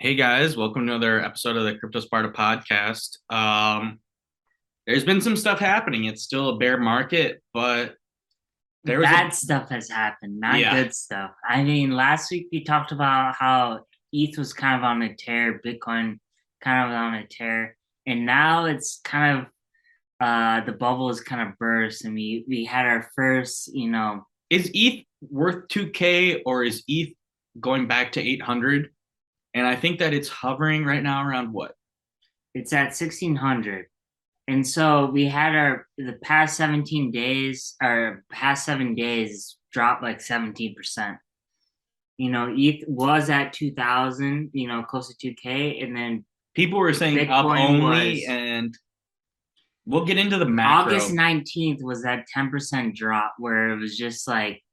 Hey guys, welcome to another episode of the CryptoSparta Podcast. There's been some stuff happening. It's still a bear market, but there was Bad stuff has happened, not yeah, good stuff. I mean, last week we talked about how ETH was kind of on a tear, Bitcoin kind of on a tear, and now it's kind of the bubble is kind of burst, and we had our first, is ETH worth 2K or is ETH going back to 800? And I think that it's hovering right now around what? it's at 1600. And so we had the past 17 days, or past 7 days dropped like 17%. ETH was at 2000, close to 2K, and then People were saying up Bitcoin only, was and we'll get into the August macro. 19th was that 10% drop where it was just like,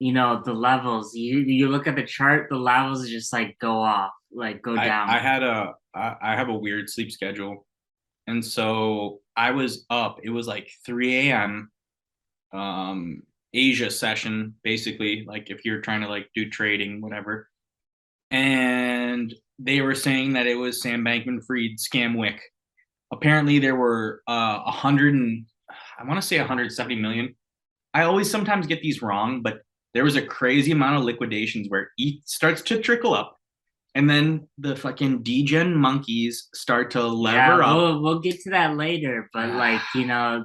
the levels. You look at the chart, the levels just like go off, like go I down. had I have a weird sleep schedule, and so I was up. It was like 3 a.m. Asia session, basically, like if you're trying to like do trading, whatever. And they were saying that it was Sam Bankman Fried scam wick. Apparently there were 100 and I want to say 170 million. I always sometimes get these wrong, but there was a crazy amount of liquidations where ETH starts to trickle up, and then the fucking degen monkeys start to Yeah, lever up. we'll get to that later, but like,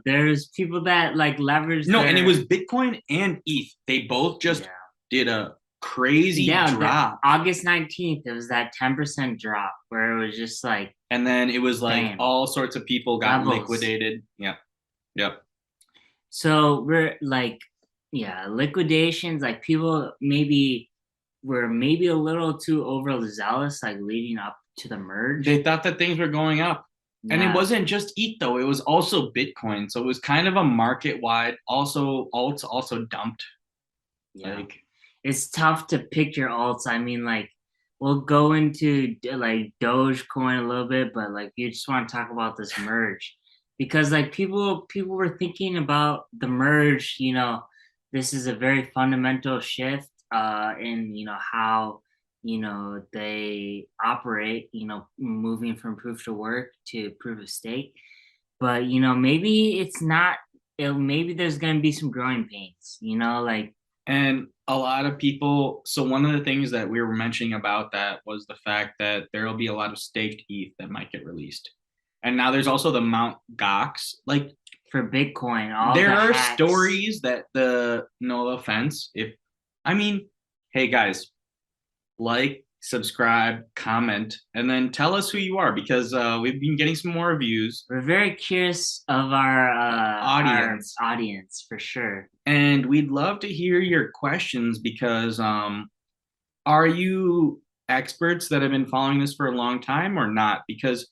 there's people that like leverage No, and it their was Bitcoin and ETH. They both just yeah. did a crazy Yeah, the drop. August 19th, it was that 10% drop where it was just like, And then it was like damn, all sorts of people got levels. liquidated. Yep. Yep. So we're like, yeah, liquidations, like people maybe were maybe a little too overzealous, like leading up to the merge. They thought that things were going up. And it Yeah, wasn't just ETH though, it was also Bitcoin. So it was kind of a market wide. Also, alts also dumped. yeah. Like, It's tough to pick your alts. I mean, like, we'll go into like Dogecoin a little bit, but like, you just want to talk about this merge because like people were thinking about the merge. This is a very fundamental shift in how they operate. Moving from proof to work to proof of stake, but maybe it's not. Maybe there's gonna be some growing pains. Like and a lot of people. So one of the things that we were mentioning about that was the fact that there will be a lot of staked ETH that might get released. And now there's also the Mount Gox. Like, for Bitcoin, all there the are hacks. stories that the no offense, if I mean, hey guys, like, subscribe, comment, and then tell us who you are because we've been getting some more reviews. We're very curious of our Audience, audience for sure. and we'd love to hear your questions because are you experts that have been following this for a long time or not? Because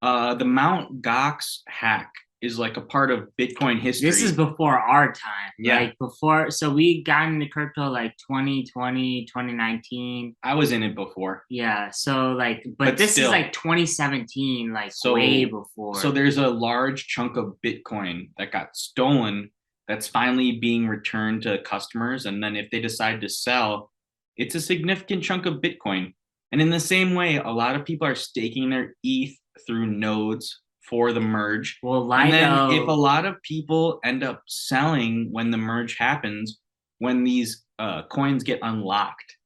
the Mount Gox hack is like a part of Bitcoin This is history. before our time, Yeah, like before. So we got into crypto like 2020, 2019. I was in it before, Yeah. So like, but but this is still. like 2017, like way So so before. there's a large chunk of Bitcoin that got stolen that's finally being returned to customers. And then if they decide to sell, it's a significant chunk of Bitcoin. And in the same way, a lot of people are staking their ETH through nodes for the merge. Well, And then if a Lido, lot of people end up selling when the merge happens, when these coins get unlocked,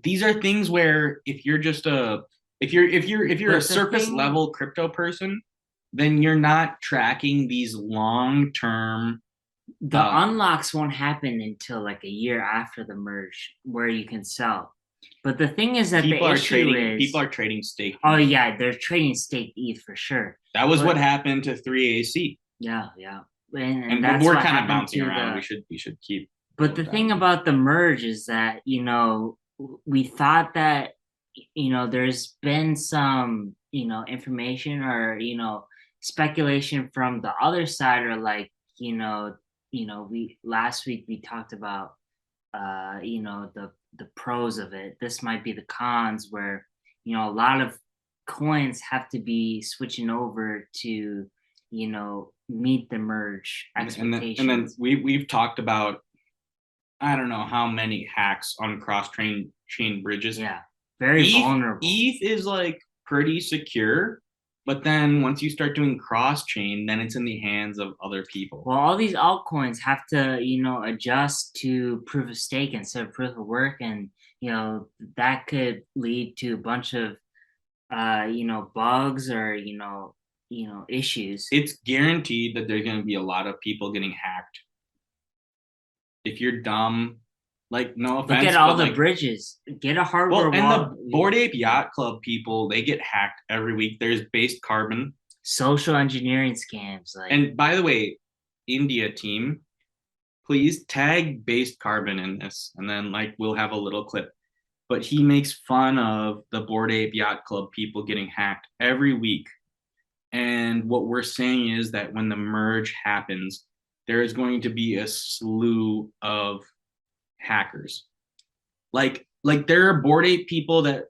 these are things where if you're just a if you're a but the surface thing level crypto person, then you're not tracking these long term. the uh unlocks won't happen until like a year after the merge where you can sell. But the thing is that the issue people is, are trading stake oh ETH. yeah, they're trading stake ETH for sure. That was what But happened to 3AC. yeah, yeah. And And that's we're what kind of happened bouncing to around. the We should keep but the thing diving. about the merge is that, we thought that, there's been some, information or, speculation from the other side or like, we last week we talked about the pros of it. This might be the cons where, a lot of coins have to be switching over to, meet the merge And then expectations. we've talked about, I don't know how many hacks on cross train chain bridges. Yeah. very ETH, vulnerable. ETH is like pretty secure, but then once you start doing cross chain, then it's in the hands of other people. Well, all these altcoins have to, adjust to proof of stake instead of proof of work, and that could lead to a bunch of bugs or issues. It's guaranteed that there's going to be a lot of people getting hacked. If you're dumb, like no offense, look at all the like, bridges. Get a hardware and wallet. the Bored Ape Yacht Club people, they get hacked every week. There's Based Carbon, social engineering scams. And by the way, India team, please tag Based Carbon in this, and then like we'll have a little clip. But he makes fun of the Bored Ape Yacht Club people getting hacked every week. And what we're saying is that when the merge happens, there is going to be a slew of hackers. Like there are Bored Ape people that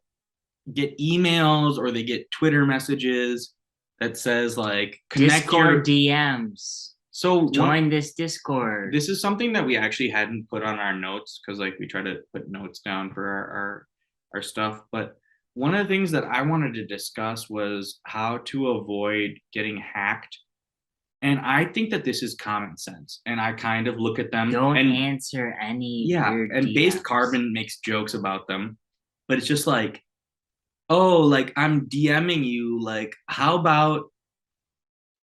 get emails or they get Twitter messages that says like connect Discord DMs. So join this Discord. This is something that we actually hadn't put on our notes because like we try to put notes down for our stuff. But one of the things that I wanted to discuss was how to avoid getting hacked. And I think that this is common sense. And I kind of look at them. Don't answer any. And DMs. Based Carbon makes jokes about them. But it's just like, oh, like I'm DMing you. Like, how about,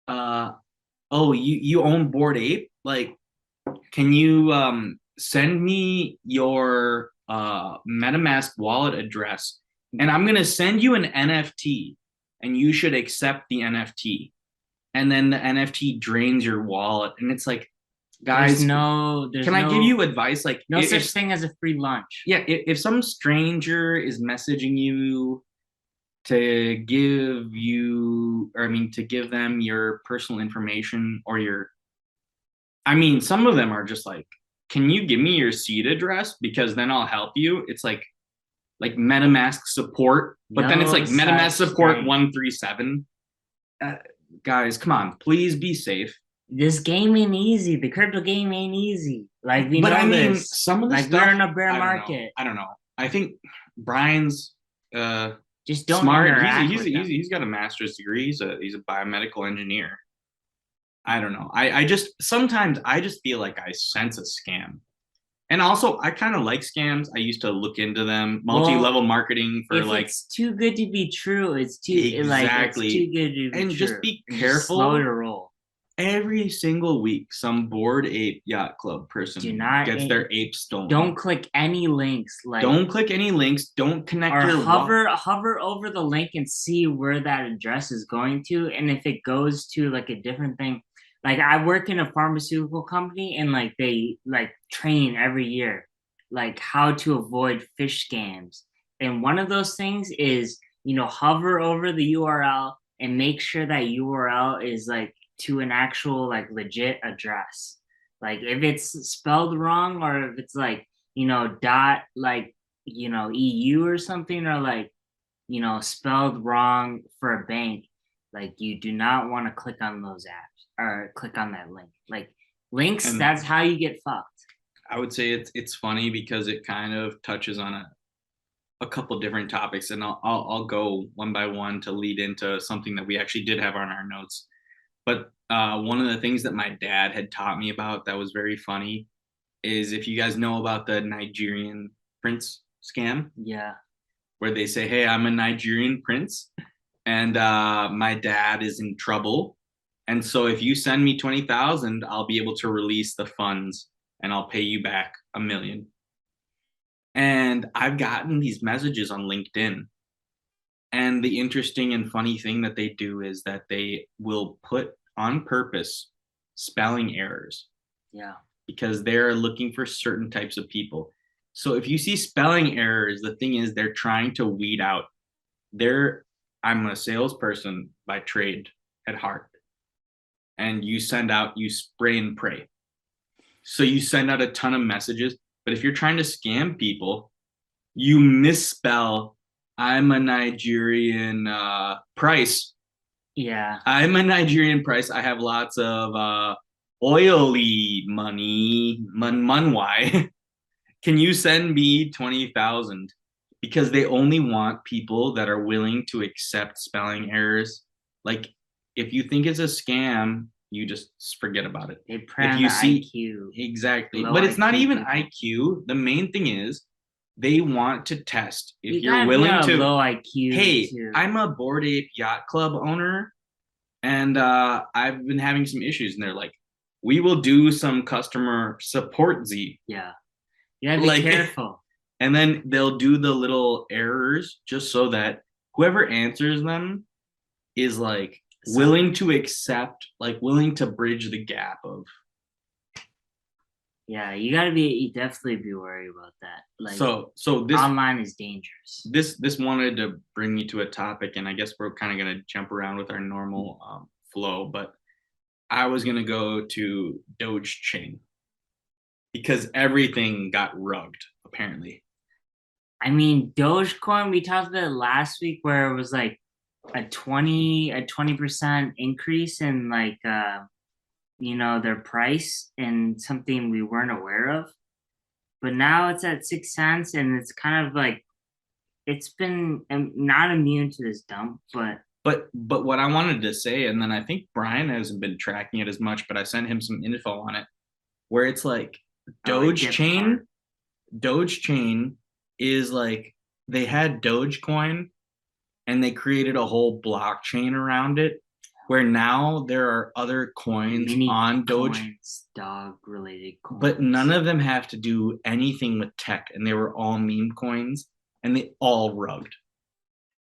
oh, you own Bored Ape? Like, can you send me your MetaMask wallet address? And I'm going to send you an NFT and you should accept the NFT. And then the NFT drains your wallet. And it's like, guys, can I give you advice? Like, no such thing as a free lunch. Yeah. If some stranger is messaging you to give them your personal information or some of them are just like, can you give me your seed address? Because then I'll help you. It's like MetaMask support, but then it's like MetaMask support 137. Guys, come on, please be safe. This game ain't easy. The crypto game ain't easy. Like we but know I mean, this. Some of the stuff, we're in a bear market. I don't know. I think Brian's just don't smart. He's got a master's degree. He's a biomedical engineer. I don't know. I just sometimes I just feel like I sense a scam. And also, I kind of like scams. I used to look into them, multi-level marketing for like. It's too good to be true. It's too exactly. It's too good to be and true. Just be careful. Slow to roll. Every single week, some Bored Ape Yacht Club person gets their ape stolen. Don't click any links. Don't click any links. Don't connect or your hover over the link and see where that address is going to, and if it goes to like a different thing. Like I work in a pharmaceutical company and like they like train every year like how to avoid fish scams. And one of those things is, hover over the URL and make sure that URL is like to an actual like legit address. Like if it's spelled wrong or if it's like, dot like, EU or something or like, spelled wrong for a bank, like you do not want to click on those apps. Or click on that link. Like links, that's how you get fucked. I would say it's funny because it kind of touches on a couple different topics, and I'll go one by one to lead into something that we actually did have on our notes. But one of the things that my dad had taught me about that was very funny is if you guys know about the Nigerian Prince Scam. Yeah. Where they say, hey, I'm a Nigerian prince and my dad is in trouble. And so if you send me 20,000, I'll be able to release the funds and I'll pay you back $1 million. And I've gotten these messages on LinkedIn. And the interesting and funny thing that they do is that they will put on purpose spelling errors. Yeah. Because they're looking for certain types of people. So if you see spelling errors, the thing is they're trying to weed out. I'm a salesperson by trade at heart. And you spray and pray. So you send out a ton of messages, but if you're trying to scam people, you misspell, I'm a Nigerian price. Yeah. I'm a Nigerian price. I have lots of oily money, Munwai. Can you send me 20,000? because they only want people that are willing to accept spelling errors. Like, if you think it's a scam, you just forget about it. They prey If on you the see IQ. exactly, Low but it's not IQ even people. IQ. The main thing is they want to test if You you're gotta be willing on a to. low IQ Hey, too. I'm a Bored Ape Yacht Club owner, and I've been having some issues, and they're like, we will do some customer support Z. Yeah. You gotta be Like, careful. and then they'll do the little errors just so that whoever answers them is like willing to accept, like willing to bridge the gap of. Yeah, you definitely be worried about that. Like, So this online is dangerous. this wanted to bring me to a topic, and I guess we're kind of gonna jump around with our normal flow, but I was gonna go to Doge Chain because everything got rugged apparently. I mean, Dogecoin, we talked about it last week where it was like a 20% increase in like their price and something we weren't aware of. But now it's at 6 cents and it's kind of like it's been not immune to this dump, but But what I wanted to say, and then I think Brian hasn't been tracking it as much, but I sent him some info on it, where it's like Doge Chain. Doge Chain is like they had Dogecoin, and they created a whole blockchain around it, where now there are other coins mini on Doge, coins, dog related coins, but none of them have to do anything with tech, and they were all meme coins, and they all rugged,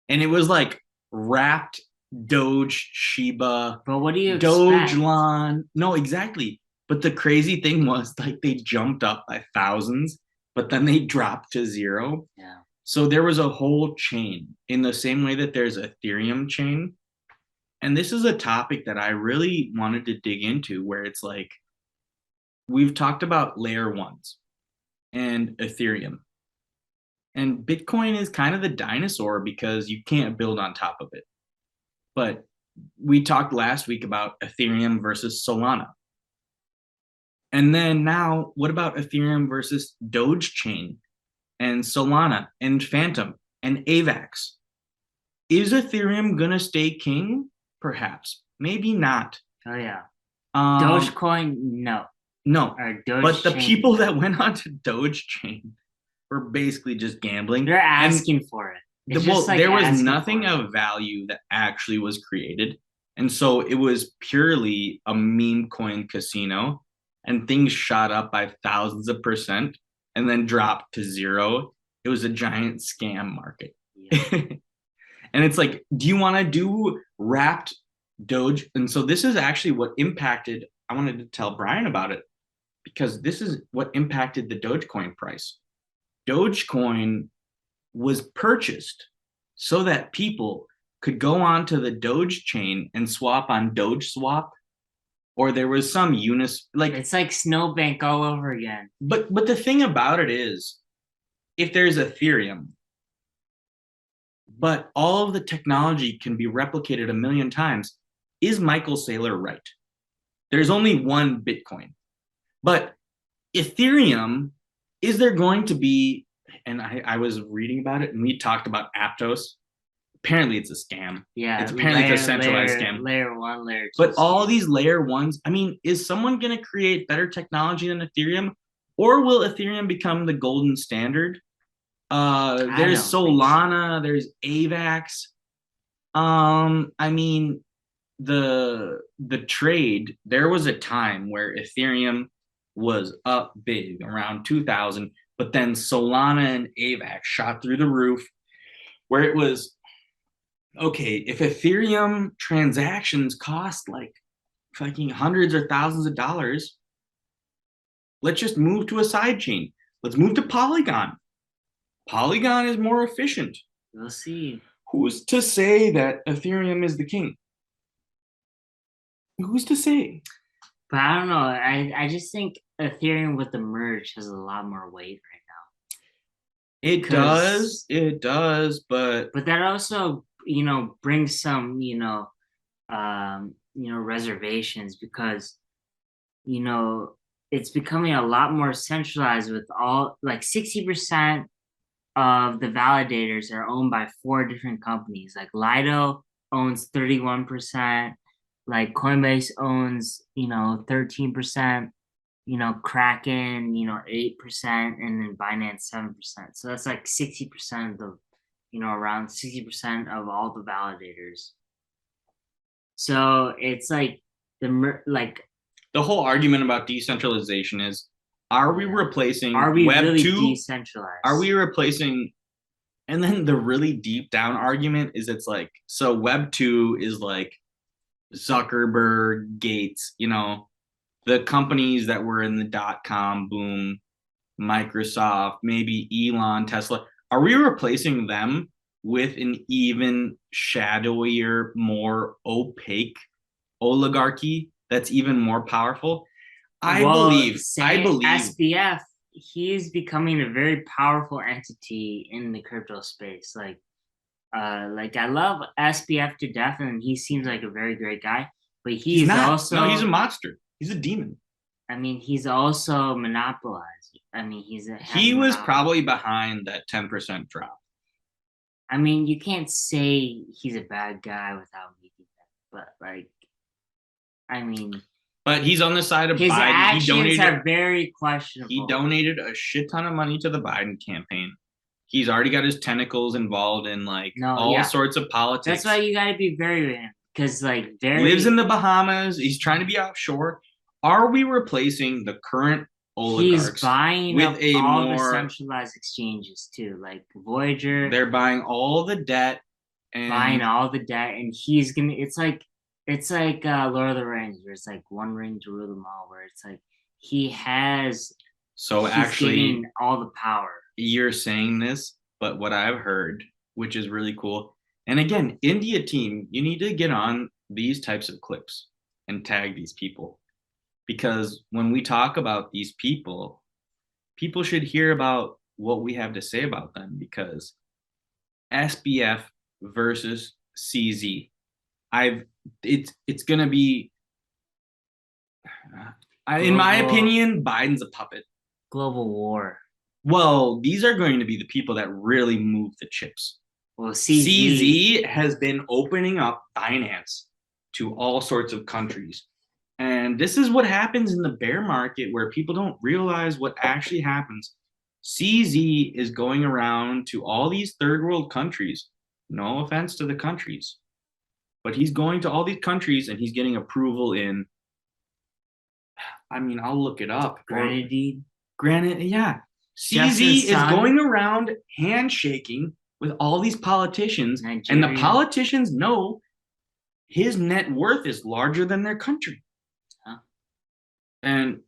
and it was like wrapped Doge, Shiba, But what do you Doge expect? Lon. No, exactly. But the crazy thing was like they jumped up by thousands, but then they dropped to zero. Yeah. So there was a whole chain in the same way that there's Ethereum chain. And this is a topic that I really wanted to dig into where it's like we've talked about layer ones and Ethereum. And Bitcoin is kind of the dinosaur because you can't build on top of it. But we talked last week about Ethereum versus Solana. And then now, what about Ethereum versus Doge Chain and Solana and Phantom and AVAX? Is Ethereum going to stay king? Perhaps. Maybe not. Oh, yeah. Um, Dogecoin, no. No. Or Doge But the Chain, people that went onto Doge Chain were basically just gambling. they're asking for it. Well, there was nothing of value that actually was created. And so it was purely a meme coin casino, and things shot up by thousands of percent and then dropped to zero. It was a giant scam market. Yeah. And it's like, do you want to do wrapped Doge? And so this is actually what impacted. I wanted to tell Brian about it because this is what impacted the Dogecoin price. Dogecoin was purchased so that people could go onto the Doge chain and swap on Doge Swap, or there was some like it's like Snowbank all over again. But the thing about it is, if there's Ethereum, but all of the technology can be replicated a million times, is Michael Saylor right? There's only one Bitcoin, but Ethereum, is there going to be? And I was reading about it, and we talked about Aptos. Apparently, it's a scam. Yeah, it's apparently a centralized scam. Layer 1, layer 2. But all these layer ones, I mean, is someone going to create better technology than Ethereum, or will Ethereum become the golden standard? There's Solana, there's AVAX. I mean, the trade. There was a time where Ethereum was up big around 2000. But then Solana and AVAX shot through the roof, where it was, okay, if Ethereum transactions cost like fucking hundreds or thousands of dollars, let's just move to a side chain. Let's move to Polygon. Polygon is more efficient. We'll see. Who's to say that Ethereum is the king? Who's to say? But I don't know. I just think Ethereum with the merge has a lot more weight right now. It does, but that also, brings some, reservations because, it's becoming a lot more centralized with all like 60% of the validators are owned by 4 different companies. Like Lido owns 31%, like Coinbase owns, 13%, Kraken, 8%, and then Binance 7%. So that's like 60% of the, around 60% of all the validators. So it's like the whole argument about decentralization is, are we replacing Web really 2? Decentralized? Are we replacing? And then the really deep down argument is, it's like, so Web 2 is like Zuckerberg, Gates, the companies that were in the .com boom, Microsoft, maybe Elon, Tesla. Are we replacing them with an even shadowier, more opaque oligarchy that's even more powerful? I believe SBF, he's becoming a very powerful entity in the crypto space. Like I love SBF to death, and he seems like a very great guy. But he's also he's a monster. He's a demon. I mean, he's also monopolized. I mean, he was probably behind that 10% drop. I mean, you can't say he's a bad guy without making that. But he's on the side of his Biden. Actions are very questionable. He donated a shit ton of money to the Biden campaign. He's already got his tentacles involved in all sorts of politics. That's why you got to be very with him, because lives in the Bahamas. He's trying to be offshore. Are we replacing the current oligarchs? He's buying with all the centralized exchanges too, like Voyager. They're buying all the debt and he's gonna. It's like Lord of the Rings, where it's like one ring to rule them all. Where it's like he has. So actually, getting all the power. You're saying this, but what I've heard, which is really cool, and again, India team, you need to get on these types of clips and tag these people. Because when we talk about these people should hear about what we have to say about them. Because SBF versus CZ, it's gonna be, in my opinion, Biden's a puppet. Global war. Well, these are going to be the people that really move the chips. Well, CZ has been opening up finance to all sorts of countries. And this is what happens in the bear market, where people don't realize what actually happens. CZ is going around to all these third world countries. No offense to the countries, but he's going to all these countries and he's getting approval in, I'll look it up. Granted, yeah. CZ is going around handshaking with all these politicians, and the politicians know his net worth is larger than their country. And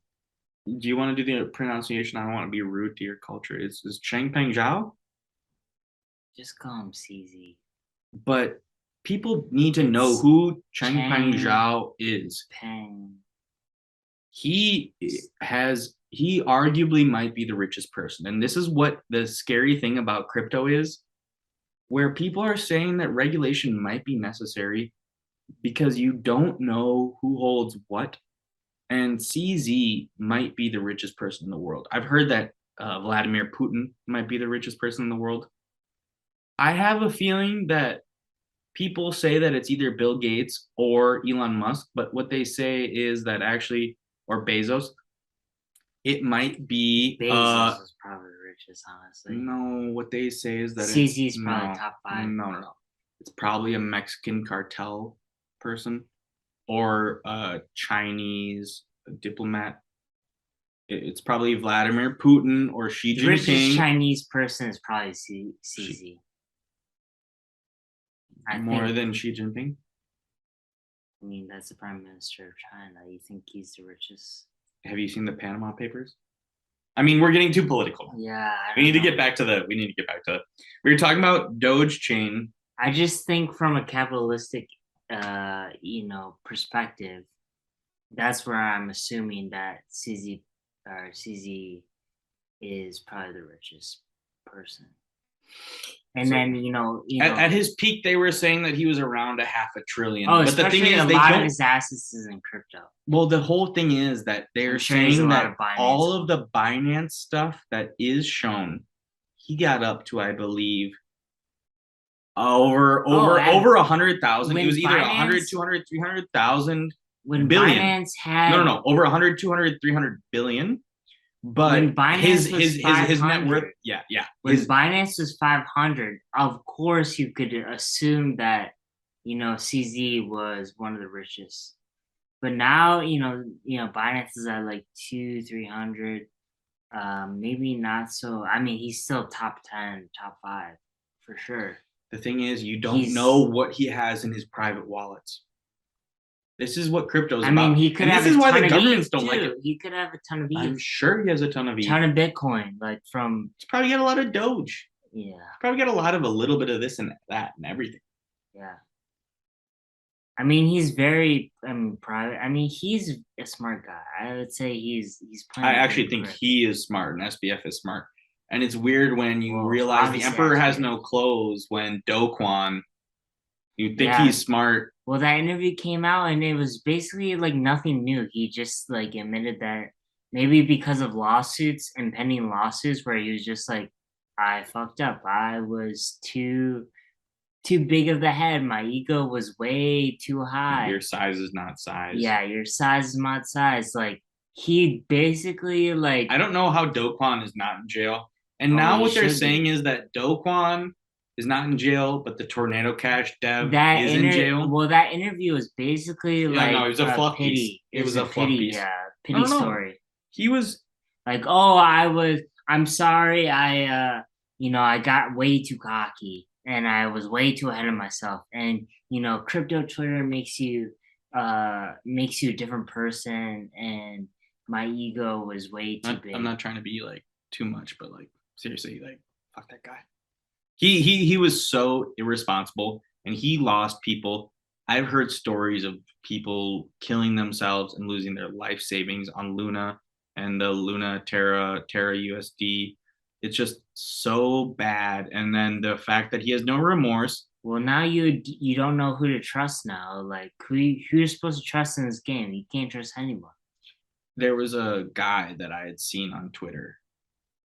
do you want to do the pronunciation? I don't want to be rude to your culture. Is Changpeng Zhao? Just call him CZ. But people need to know who Changpeng Zhao is. He arguably might be the richest person. And this is what the scary thing about crypto is, where people are saying that regulation might be necessary because you don't know who holds what. And CZ might be the richest person in the world. I've heard that Vladimir Putin might be the richest person in the world. I have a feeling that people say that it's either Bill Gates or Elon Musk, but what they say is that actually, or Bezos, it might be Bezos is probably the richest, honestly. No, what they say is that CZ is probably top 5. No. It's probably a Mexican cartel person or a Chinese diplomat. It's probably Vladimir Putin or Xi Jinping. The richest Chinese person is probably CZ. More than Xi Jinping? That's the prime minister of China. You think he's the richest? Have you seen the Panama Papers? We're getting too political. Yeah. We need to get back to we were talking about Doge Chain. I just think from a capitalistic perspective, that's where I'm assuming that CZ is probably the richest person. And then at his peak, they were saying that he was around $500 billion. Oh, but the thing is, a lot of his assets is in crypto. Well, the whole thing is that they're saying that all of the Binance stuff that is shown, he got up to, I believe, over Oh, over 100,000. It was either Binance, 100, 200, 300,000 when billion. Binance had No, over 100, 200, 300 billion. But when Binance was his net worth, yeah. When Binance was 500, of course you could assume that, CZ was one of the richest. But now, Binance is at like 300. Maybe not so. I mean, he's still top 10, top 5 for sure. The thing is, you don't know what he has in his private wallets. This is what crypto is about. I mean, he could have. This is why the governments don't like it. He could have a ton of ETH. I'm sure he has a ton of ETH. Ton of Bitcoin, like from. He's probably got a lot of Doge. Yeah. He's probably got a little bit of this and that and everything. Yeah. I mean, he's very private. I mean, he's a smart guy. I would say he's playing. I actually think he is smart, and SBF is smart. And it's weird when you realize the emperor has no clothes when Do Kwon. You think he's smart. Well, that interview came out, and it was basically like nothing new. He just like admitted that maybe because of lawsuits, impending lawsuits, where he was just like, I fucked up. I was too big of the head. My ego was way too high. Your size is not size. Yeah, your size is not size. Like, he basically like. I don't know how Do Kwon is not in jail. And now what they're saying is that Do Kwon is not in jail, but the Tornado Cash dev is in jail. Well, that interview was basically like no, it was a fluff pity. Piece. It was a fluff pity, piece. Yeah, pity story. He was like, I'm sorry, I got way too cocky and I was way too ahead of myself. And crypto Twitter makes you a different person, and my ego was way too big. I'm not trying to be like too much, but like seriously, like fuck that guy. He was so irresponsible, and he lost people. I've heard stories of people killing themselves and losing their life savings on Luna and the Luna Terra USD. It's just so bad. And then the fact that he has no remorse. Well, now you don't know who to trust now. Like who you're supposed to trust in this game. You can't trust anyone. There was a guy that I had seen on Twitter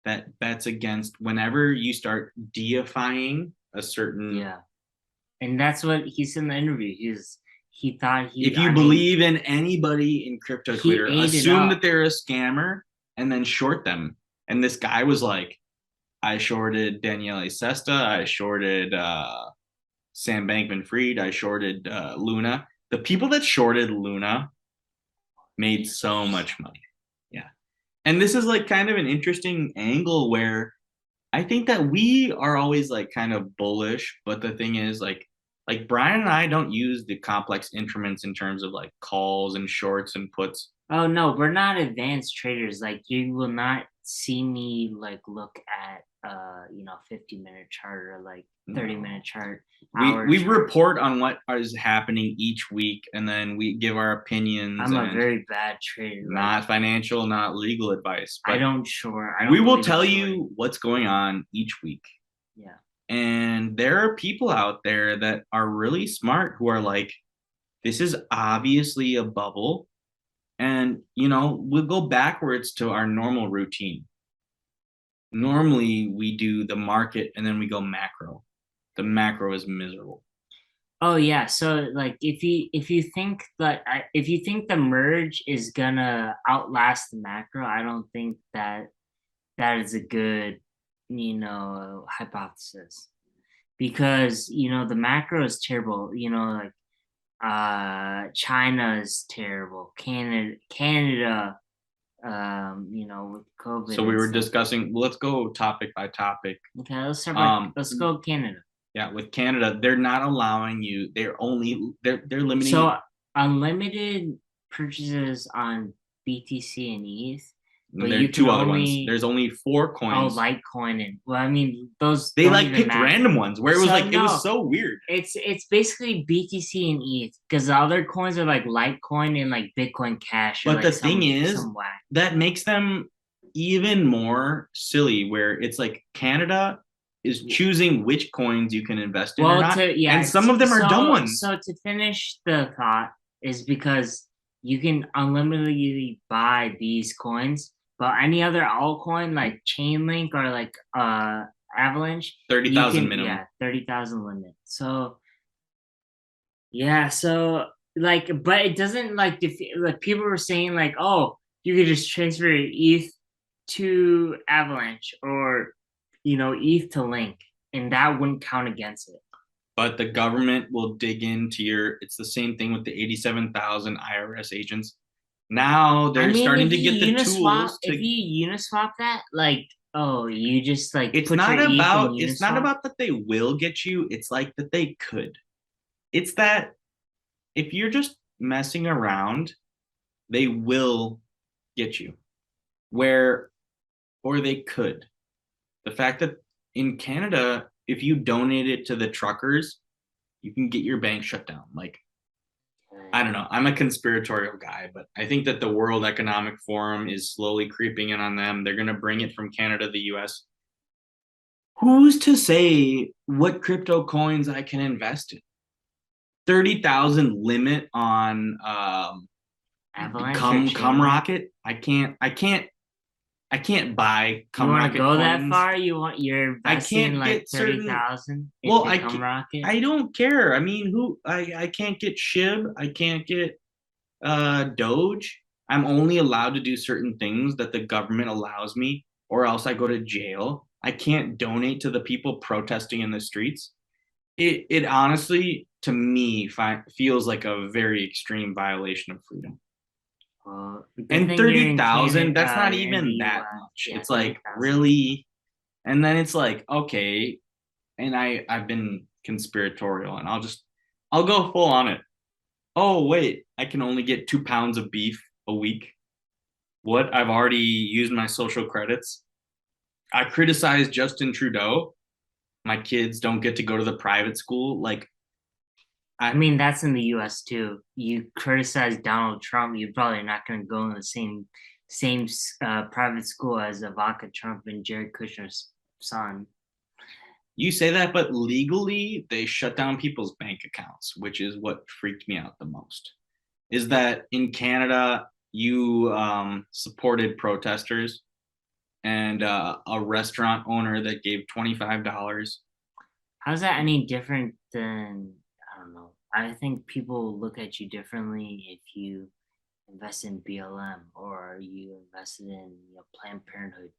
that bets against whenever you start deifying a certain. Yeah. And that's what he said in the interview. He thought if you believe in anybody in crypto Twitter, assume that they're a scammer and then short them. And this guy was like, I shorted Daniele Sesta, I shorted Sam Bankman-Fried, I shorted Luna. The people that shorted Luna made so much money. Yeah. And this is like kind of an interesting angle where I think that we are always like kind of bullish, but the thing is like Brian and I don't use the complex instruments in terms of like calls and shorts and puts. Oh no, we're not advanced traders. Like you will not see me like look at 50-minute chart or like 30-minute chart. We report on what is happening each week, and then we give our opinions. I'm a very bad trader. Not financial, not legal advice. But we will tell you what's going on each week. Yeah. And there are people out there that are really smart who are like, this is obviously a bubble. And, we'll go backwards to our normal routine. Normally, we do the market and then we go macro. The macro is miserable. Oh yeah, so like if you think the merge is gonna outlast the macro, I don't think that is a good hypothesis, because the macro is terrible. China is terrible. Canada, with COVID. So we were discussing. Let's go topic by topic. Okay, let's start. Let's go Canada. Yeah, with Canada, they're not allowing you. They're limiting. So unlimited purchases on BTC and ETH. But there are two other ones. There's only 4 coins. Oh, Litecoin and I mean those. They picked random ones where it was it was so weird. It's basically BTC and ETH, because the other coins are like Litecoin and like Bitcoin Cash. But the thing is, that makes them even more silly. Where it's like Canada is choosing which coins you can invest in or not, and some of them are dumb ones. So to finish the thought is because you can unlimitedly buy these coins. But any other altcoin like Chainlink or like Avalanche, 30,000 minimum. Yeah, 30,000 limit. So yeah, so like, but it doesn't like like people were saying like, oh, you could just transfer your ETH to Avalanche or ETH to Link, and that wouldn't count against it. But the government will dig into it's the same thing with the 87,000 IRS agents. Now they're starting to get the tools to. If you Uniswap that, like, oh, you just like It's put not your ETH about. in It's not Uniswap? about that they will get you. It's like that they could. It's that if you're just messing around, they will get you. Or they could. The fact that in Canada, if you donate it to the truckers, you can get your bank shut down. Like, I don't know. I'm a conspiratorial guy, but I think that the World Economic Forum is slowly creeping in on them. They're going to bring it from Canada to the US. Who's to say what crypto coins I can invest in? 30,000 limit on Avalanche Cum Rocket. I can't buy Cum Rocket. You want to go that far? You're investing like 30,000 Well, Cum Rocket? I don't care. I mean, I can't get SHIB. I can't get Doge. I'm only allowed to do certain things that the government allows me, or else I go to jail. I can't donate to the people protesting in the streets. It honestly, to me, feels like a very extreme violation of freedom. And 30,000, that's not even that much. Yeah, it's like 30, really, and then it's like, okay, and I've been conspiratorial, and I'll go full on it. Oh wait, I can only get 2 pounds of beef a week. What? I've already used my social credits. I criticized Justin Trudeau. My kids don't get to go to the private school. Like, I mean, that's in the U.S. too. You criticize Donald Trump, you're probably not going to go in the same private school as Ivanka Trump and Jared Kushner's son. You say that, but legally, they shut down people's bank accounts, which is what freaked me out the most. Is that in Canada, you supported protesters and a restaurant owner that gave $25. How's that any different than, I don't know. I think people look at you differently if you invest in BLM or you invested in Planned Parenthood.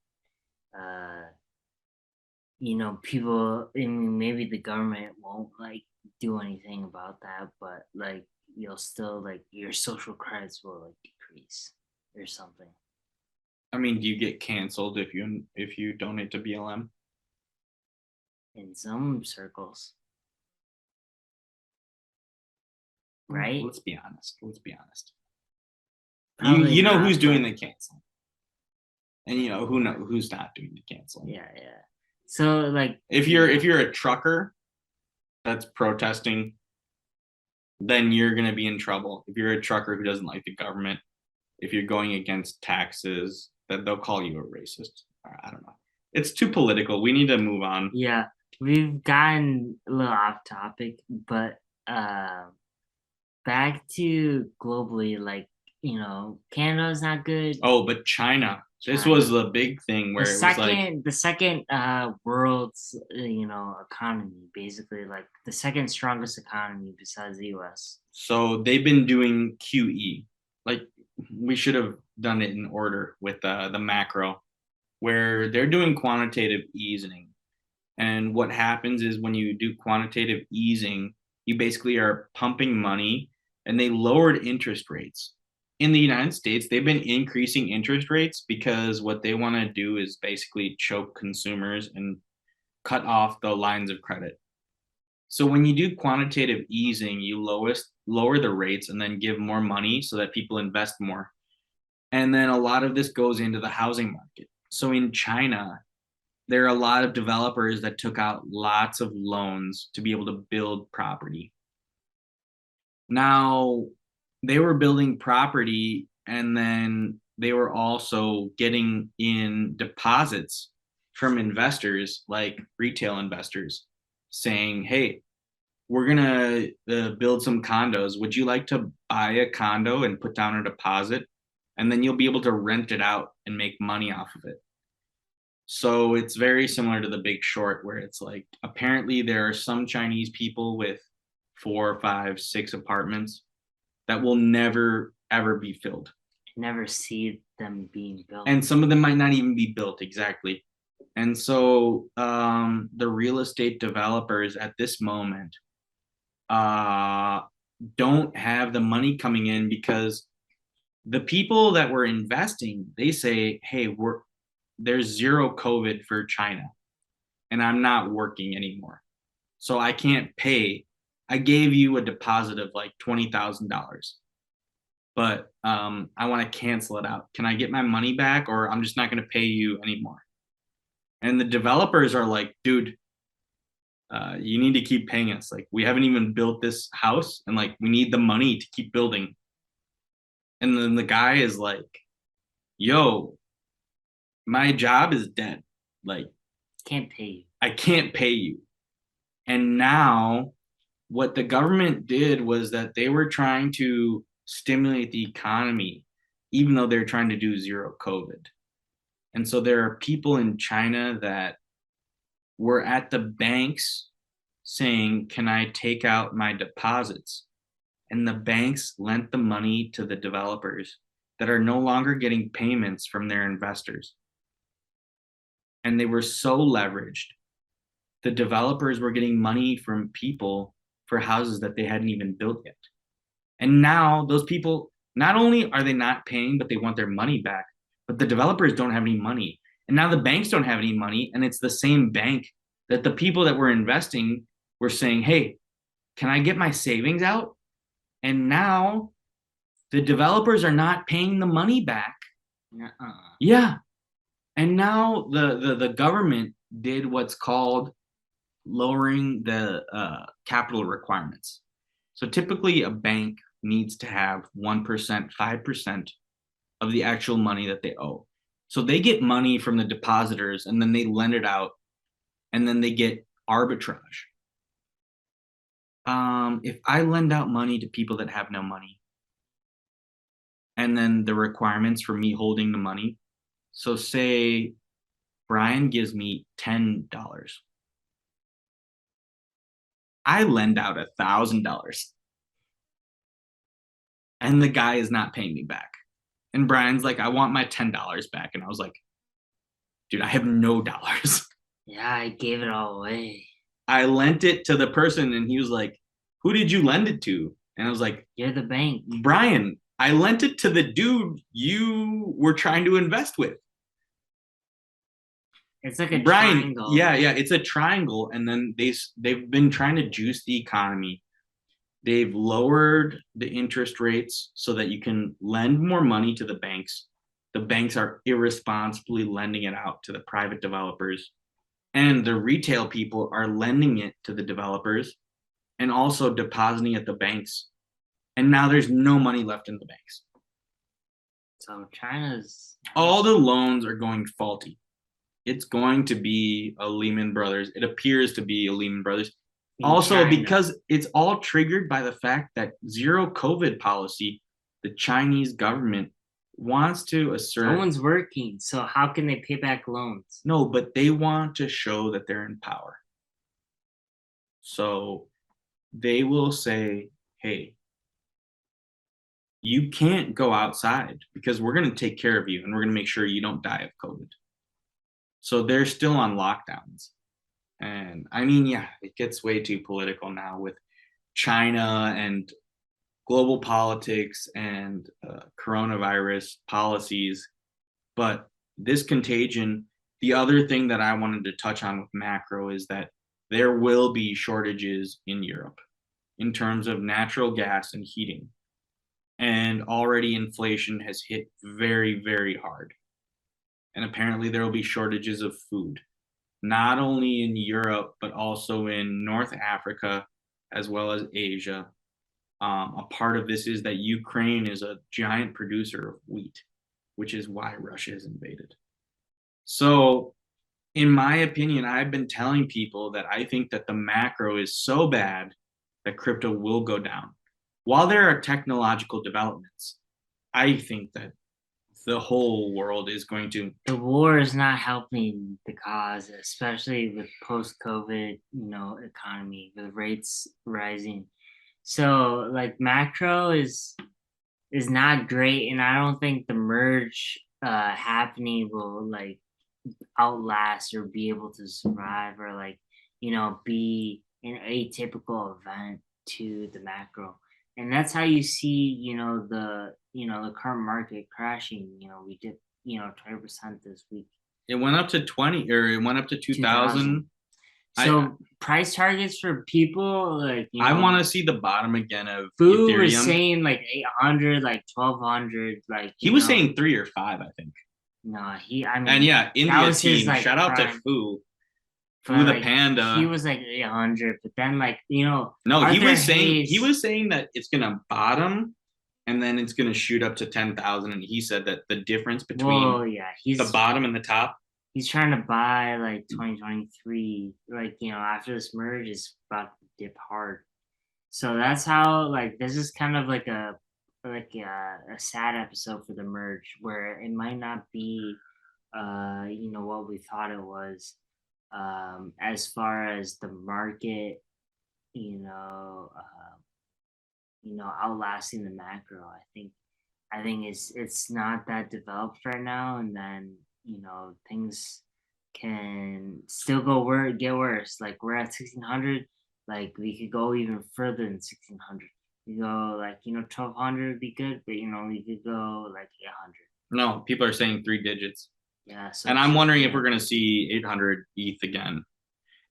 People, I mean, maybe the government won't like do anything about that, but like you'll still like your social credits will like decrease or something. I mean, do you get canceled if you donate to BLM? In some circles. Right? Let's be honest. You know who's doing the canceling. And you know who's not doing the canceling. Yeah. So like if you're a trucker that's protesting, then you're gonna be in trouble. If you're a trucker who doesn't like the government, if you're going against taxes, then they'll call you a racist. I don't know. It's too political. We need to move on. Yeah. We've gotten a little off topic, but back to globally, like, Canada's not good. Oh, but China. This was the big thing where the second world's economy, basically, like the second strongest economy besides the US. So they've been doing QE. Like we should have done it in order with the macro, where they're doing quantitative easing. And what happens is when you do quantitative easing, you basically are pumping money, and they lowered interest rates. In the United States, they've been increasing interest rates because what they want to do is basically choke consumers and cut off the lines of credit. So when you do quantitative easing, you lower the rates and then give more money so that people invest more. And then a lot of this goes into the housing market. So in China, there are a lot of developers that took out lots of loans to be able to build property. Now, they were building property, and then they were also getting in deposits from investors, like retail investors, saying, hey, we're going to build some condos. Would you like to buy a condo and put down a deposit? And then you'll be able to rent it out and make money off of it. So it's very similar to The Big Short, where it's like apparently there are some Chinese people with 4, 5, 6 apartments that will never ever be filled. Never see them being built. And some of them might not even be built exactly. And so the real estate developers at this moment don't have the money coming in because the people that were investing, they say, hey, there's zero COVID for China and I'm not working anymore. So I can't pay. I gave you a deposit of like $20,000, but I want to cancel it out. Can I get my money back, or I'm just not going to pay you anymore? And the developers are like, dude, you need to keep paying us. Like, we haven't even built this house, and like, we need the money to keep building. And then the guy is like, yo, my job is dead. Like, can't pay you. I can't pay you. And now what the government did was that they were trying to stimulate the economy, even though they're trying to do zero COVID. And so there are people in China that were at the banks saying, can I take out my deposits? And the banks lent the money to the developers that are no longer getting payments from their investors. And they were so leveraged. The developers were getting money from people for houses that they hadn't even built yet. And now those people, not only are they not paying, but they want their money back, but the developers don't have any money. And now the banks don't have any money. And it's the same bank that the people that were investing were saying, hey, can I get my savings out? And now the developers are not paying the money back. Uh-uh. Yeah. And now the government did what's called lowering the capital requirements. So typically a bank needs to have 1%, 5% of the actual money that they owe. So they get money from the depositors and then they lend it out and then they get arbitrage. If I lend out money to people that have no money, and then the requirements for me holding the money, so say Brian gives me $10. I lend out $1,000 and the guy is not paying me back. And Brian's like, I want my $10 back. And I was like, dude, I have no dollars. Yeah, I gave it all away. I lent it to the person and he was like, who did you lend it to? And I was like, you're the bank. Brian, I lent it to the dude you were trying to invest with. It's like a Brian, triangle. Yeah, it's a triangle. And then they've been trying to juice the economy. They've lowered the interest rates so that you can lend more money to the banks. The banks are irresponsibly lending it out to the private developers. And the retail people are lending it to the developers and also depositing at the banks. And now there's no money left in the banks. So China's... all the loans are going faulty. It's going to be a Lehman Brothers. It appears to be a Lehman Brothers. Also, China. Because it's all triggered by the fact that zero COVID policy, the Chinese government wants to assert. No one's working, so how can they pay back loans? No, but they want to show that they're in power. So they will say, hey, you can't go outside because we're going to take care of you and we're going to make sure you don't die of COVID. So they're still on lockdowns. And I mean, yeah, it gets way too political now with China and global politics and coronavirus policies. But this contagion, the other thing that I wanted to touch on with macro is that there will be shortages in Europe in terms of natural gas and heating. And already inflation has hit very, very hard. And apparently there will be shortages of food, not only in Europe, but also in North Africa, as well as Asia. A part of this is that Ukraine is a giant producer of wheat, which is why Russia has invaded. So in my opinion, I've been telling people that I think that the macro is so bad that crypto will go down. While there are technological developments, I think that the whole world is going to. The war is not helping the cause, especially with post-COVID, economy with rates rising. So like macro is not great, and I don't think the merge happening will like outlast or be able to survive or like be an atypical event to the macro. And that's how you see the current market crashing. We did 20% this week. It went up to 20, or it went up to 2000. So price targets for people like I want to see the bottom again of Fu Ethereum. was saying like 800, like 1200, like he was saying 3 or 5, I think. No, and yeah, India team. Like, shout out to Fu. Fu the panda. He was like 800, but then like no, Arthur he was saying that it's gonna bottom and then it's gonna shoot up to 10,000. And he said that the difference between the bottom and the top. He's trying to buy like 2023, like after this merge is about to dip hard. So that's how like this is kind of like a sad episode for the merge where it might not be what we thought it was, as far as the market outlasting the macro. I think it's not that developed right now, and then things can still get worse. Like we're at 1600, like we could go even further than 1600. You go like 1200 would be good, but we could go like 800. No, people are saying 3 digits. Yeah. So and I'm wondering if we're gonna see 800 ETH again.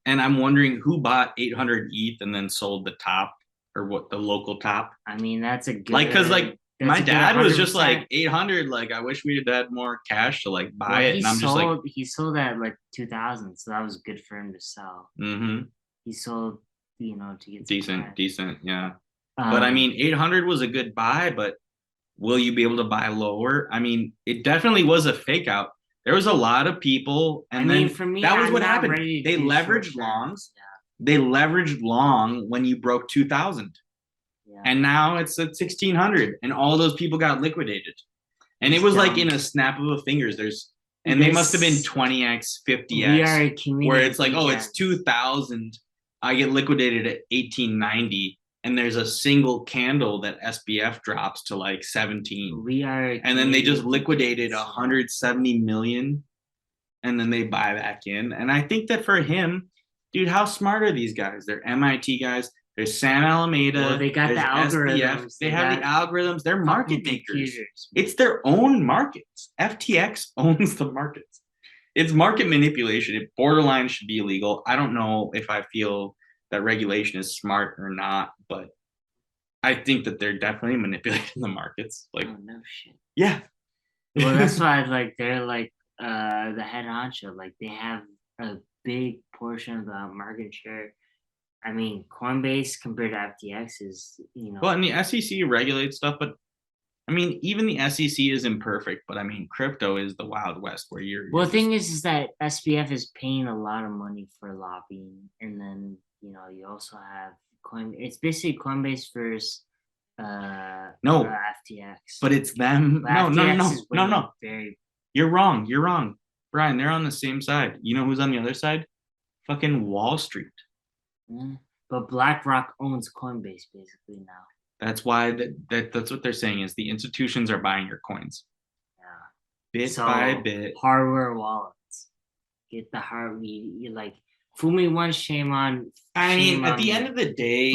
And I'm wondering who bought 800 ETH and then sold the top, or what, the local top. I mean, that's a good, like, because like my dad was just like 800. Like, I wish we had had more cash to like buy it. And I'm just like, he sold at like 2000, so that was good for him to sell. Mm-hmm. He sold, to get decent, yeah. But I mean, 800 was a good buy, but will you be able to buy lower? I mean, it definitely was a fake out. There was a lot of people, and then for me, that was what happened. They leveraged longs. Yeah. They leveraged long when you broke 2000. Yeah. And now it's at 1600, and all those people got liquidated. And it was like in a snap of a fingers. They must have been 20x, 50x, where it's like, oh, it's 2000. I get liquidated at 1890. And there's a single candle that SBF drops to like 17. And then they just liquidated 170 million, and then they buy back in. And I think that for him, dude, how smart are these guys? They're MIT guys. There's Sam Alameda. Well, they got the algorithms. They have the algorithms. They're market makers. It's their own markets. FTX owns the markets. It's market manipulation. It borderline should be illegal. I don't know if I feel that regulation is smart or not, but I think that they're definitely manipulating the markets. Like, oh no shit. Yeah. Well, that's why like they're like the head honcho. Like they have a big portion of the market share. I mean, Coinbase compared to FTX is Well, and the SEC regulates stuff, but I mean, even the SEC is imperfect. But I mean, crypto is the Wild West where you're. Well, the thing is that SBF is paying a lot of money for lobbying, and then you also have Coinbase. It's basically Coinbase versus FTX. But it's them. But No. You're wrong. Brian, they're on the same side. You know who's on the other side? Fucking Wall Street. Yeah. But BlackRock owns Coinbase basically now. That's why that's what they're saying is the institutions are buying your coins. Yeah. Bit by bit. Hardware wallets. Get the hard. You like. Fumi one, shame on. I mean, at the end of the day,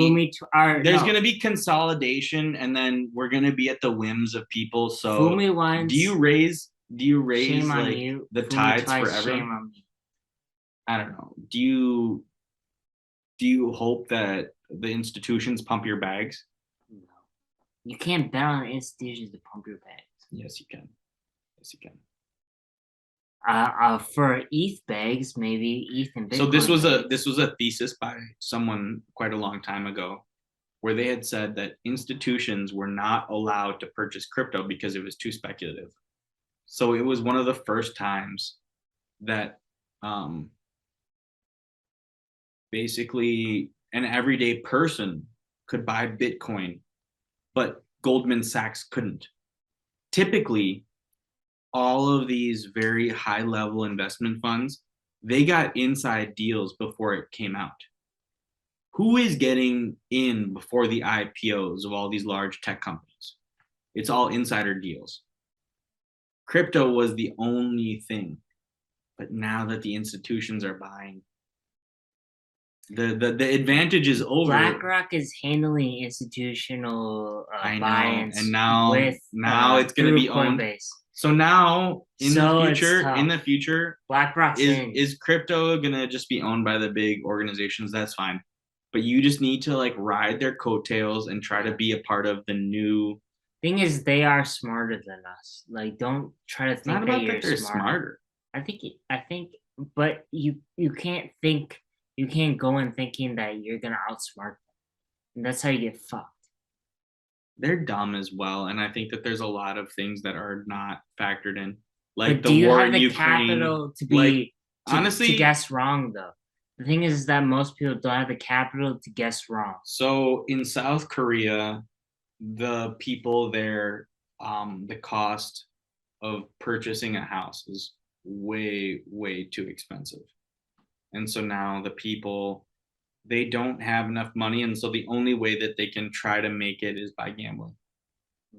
there's going to be consolidation, and then we're going to be at the whims of people. So, Fumi once, do you raise like the tides for everyone? I don't know. Do you hope that the institutions pump your bags? No, you can't bet on institutions to pump your bags. Yes, you can. For ETH bags, maybe ETH and Bitcoin. So this was a thesis by someone quite a long time ago, where they had said that institutions were not allowed to purchase crypto because it was too speculative. So it was one of the first times that basically an everyday person could buy Bitcoin, but Goldman Sachs couldn't. Typically, all of these very high level investment funds, they got inside deals before it came out. Who is getting in before the IPOs of all these large tech companies? It's all insider deals. Crypto was the only thing. But now that the institutions are buying, the advantage is over. BlackRock is handling institutional buy-ins, and now with now it's going to be owned. Coinbase. So now in the future, BlackRock's is crypto going to just be owned by the big organizations? That's fine, but you just need to like ride their coattails and try to be a part of the new. Thing is, they are smarter than us. Like, don't try to think that you're smarter. I think, but you can't think. You can't go in thinking that you're gonna outsmart them, and that's how you get fucked. They're dumb as well, and I think that there's a lot of things that are not factored in, like but the war in Ukraine. Capital to be honestly to guess wrong though. The thing is that most people don't have the capital to guess wrong. So in South Korea, the people there, the cost of purchasing a house is way too expensive. And so now the people, they don't have enough money. And so the only way that they can try to make it is by gambling.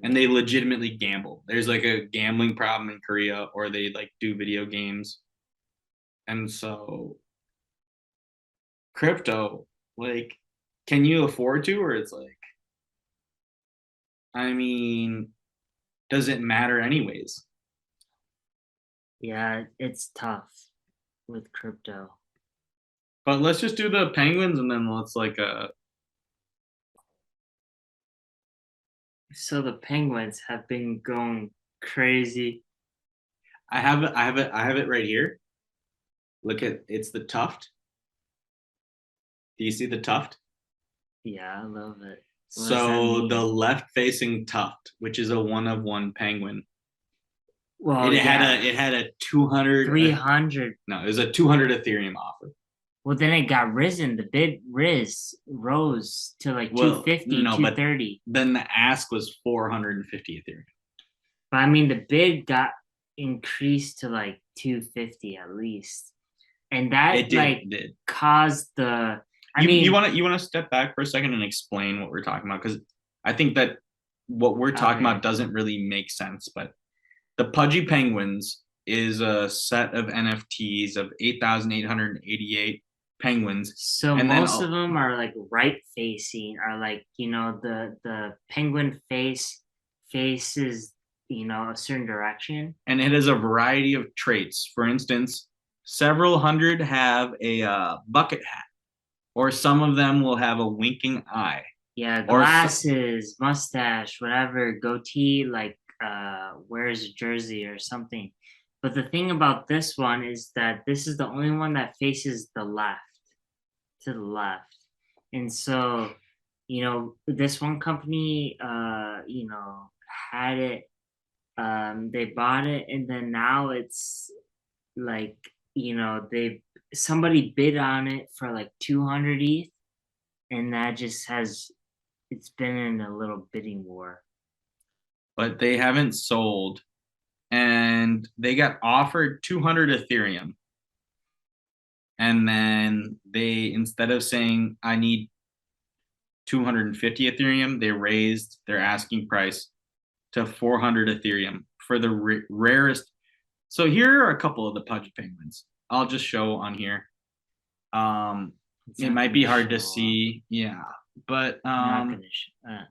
And they legitimately gamble. There's like a gambling problem in Korea, or they like do video games. And so crypto, like, can you afford to? Or it's like, I mean, does it matter anyways? Yeah, it's tough with crypto. But let's just do the Penguins, and then let's like So the Penguins have been going crazy. I have it right here. Look at it's the tuft. Do you see the tuft? Yeah, I love it. So the left-facing tuft, which is a 1-of-1 penguin. Well, it had a 200 300. No, it was a 200 Ethereum offer. Well, then it got risen. The bid rose to like 250, 230. But then the ask was 450 Ethereum. But I mean, the bid got increased to like 250 at least, and that did caused the. You want to step back for a second and explain what we're talking about, because I think that what we're talking about doesn't really make sense. But the Pudgy Penguins is a set of NFTs of 8,888 penguins. So most of them are like right facing, are like, the penguin faces, a certain direction. And it has a variety of traits. For instance, several hundred have a bucket hat, or some of them will have a winking eye. Yeah, glasses, mustache, whatever, goatee, like wears a jersey or something. But the thing about this one is that this is the only one that faces to the left. And so, this one company, had it, they bought it, and then now it's like, somebody bid on it for like 200 ETH, and that just it's been in a little bidding war. But they haven't sold, and they got offered 200 Ethereum. And then they, instead of saying, I need 250 Ethereum, they raised their asking price to 400 Ethereum for the rarest. So here are a couple of the Pudgy Penguins. I'll just show on here. It might be hard to see. Yeah. But